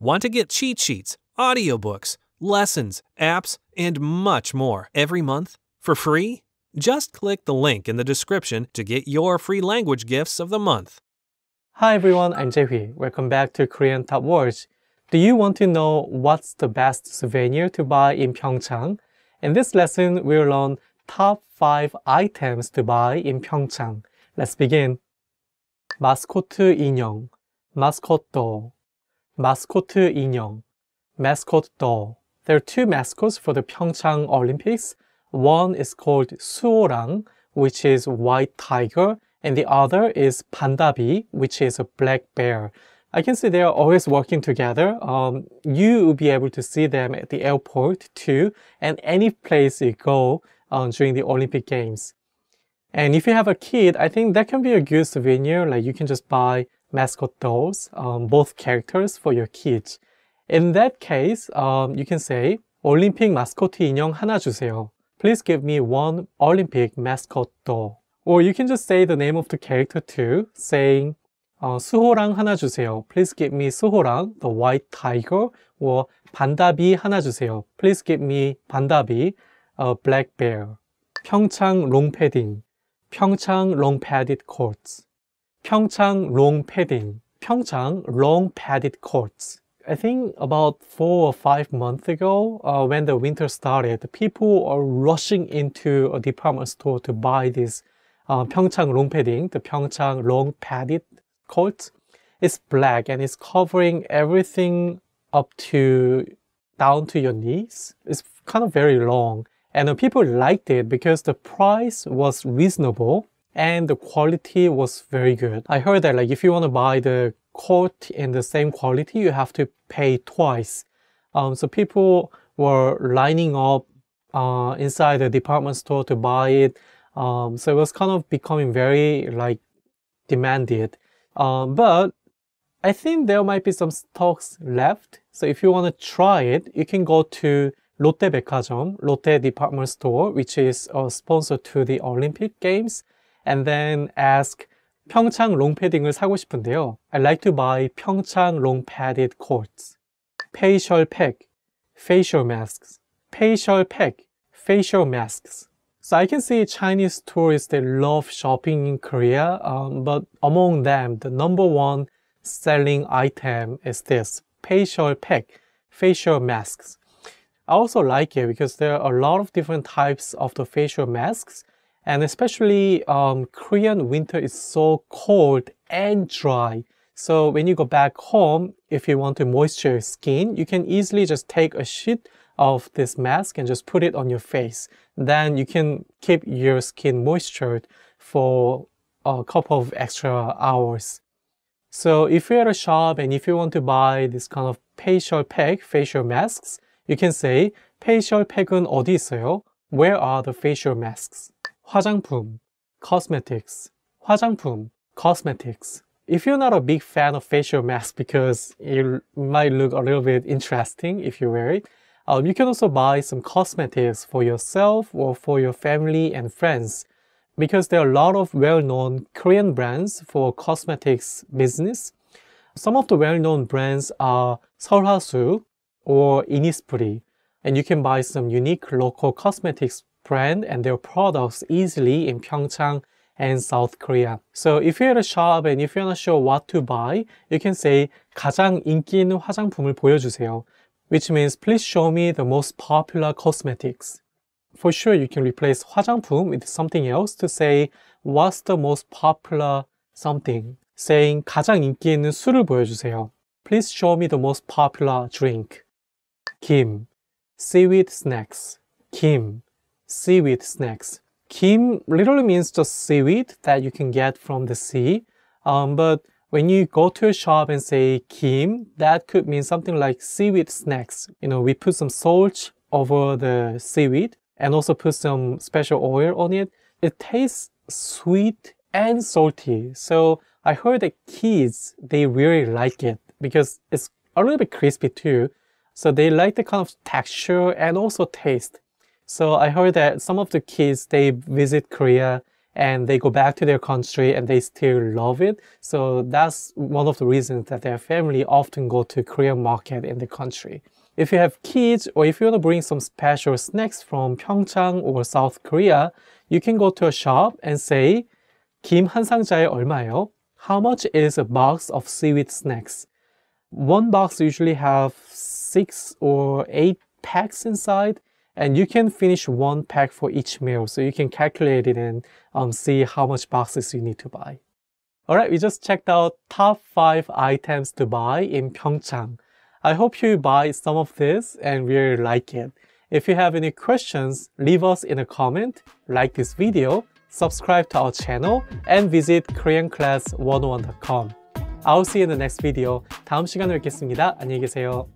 Want to get cheat sheets, audiobooks, lessons, apps, and much more every month for free? Just click the link in the description to get your free language gifts of the month. Hi everyone, I'm Jae-hee. Welcome back to Korean Top Words. Do you want to know what's the best souvenir to buy in PyeongChang? In this lesson, we'll learn top 5 items to buy in PyeongChang. Let's begin. 마스코트 인형, mascot doll. 마스코트 인형, mascot doll. There are two mascots for the PyeongChang Olympics. One is called 수호랑, which is white tiger, and the other is 반다비, which is a black bear. I can see they are always working together. You will be able to see them at the airport too, and any place you go during the Olympic Games. And if you have a kid, I think that can be a good souvenir. Like you can just buy mascot dolls, both characters for your kids. In that case, you can say 올림픽 마스코트 인형 하나 주세요. Please give me one Olympic mascot doll. Or you can just say the name of the character too, saying 수호랑 하나 주세요. Please give me 수호랑, the white tiger. Or 반다비 하나 주세요. Please give me 반다비, a black bear. 평창 long padding. 평창 long padded courts. 평창 long padding. 평창 long padded courts. I think about 4 or 5 months ago, when the winter started, people are rushing into a department store to buy this PyeongChang long padding, the PyeongChang long padded coat. It's black and it's covering everything down to your knees. It's kind of very long. And people liked it because the price was reasonable and the quality was very good. I heard that like if you want to buy the coat in the same quality, you have to pay twice. So people were lining up inside the department store to buy it. So it was kind of becoming very like demanded. But I think there might be some stocks left. So if you want to try it, you can go to 롯데백화점, Lotte Department Store, which is a sponsor to the Olympic Games, and then ask 평창 long padding을 사고 싶은데요. I like to buy 평창 long padded coats. Facial pack, facial masks. Facial pack, facial masks. So I can see Chinese tourists, they love shopping in Korea, but among them, the #1 selling item is this, facial pack, facial masks. I also like it because there are a lot of different types of the facial masks, and especially Korean winter is so cold and dry. So when you go back home, if you want to moisture your skin, you can easily just take a sheet of this mask and just put it on your face. Then you can keep your skin moistured for a couple of extra hours. So if you're at a shop and if you want to buy this kind of facial pack, facial masks, you can say facial pack은 어디 있어요? Where are the facial masks? 화장품, cosmetics. 화장품, cosmetics. If you're not a big fan of facial masks because it might look a little bit interesting if you wear it, you can also buy some cosmetics for yourself or for your family and friends, because there are a lot of well-known Korean brands for cosmetics business. Some of the well-known brands are 설화수 or Innisfree, and you can buy some unique local cosmetics brand and their products easily in PyeongChang and South Korea. So if you're at a shop and if you're not sure what to buy, you can say 가장 인기 있는 화장품을 보여주세요, which means please show me the most popular cosmetics. For sure, you can replace 화장품 with something else to say what's the most popular something. Saying 가장 인기 있는 술을 보여주세요. Please show me the most popular drink. 김, seaweed snacks. 김, seaweed snacks. 김 literally means just seaweed that you can get from the sea. But when you go to a shop and say 김, that could mean something like seaweed snacks. You know, we put some salt over the seaweed and also put some special oil on it. It tastes sweet and salty. So I heard that kids, they really like it because it's a little bit crispy too. So they like the kind of texture and also taste. So I heard that some of the kids, they visit Korea and they go back to their country and they still love it. So that's one of the reasons that their family often go to Korean market in the country. If you have kids or if you want to bring some special snacks from PyeongChang or South Korea, you can go to a shop and say, 김 한 상자에 얼마예요? How much is a box of seaweed snacks? One box usually have 6 or 8 packs inside, and you can finish one pack for each meal. So you can calculate it and see how much boxes you need to buy. Alright, we just checked out top 5 items to buy in PyeongChang. I hope you buy some of this and really like it. If you have any questions, leave us in a comment, like this video, subscribe to our channel, and visit koreanclass101.com. I'll see you in the next video. 다음 시간에 뵙겠습니다. 안녕히 계세요.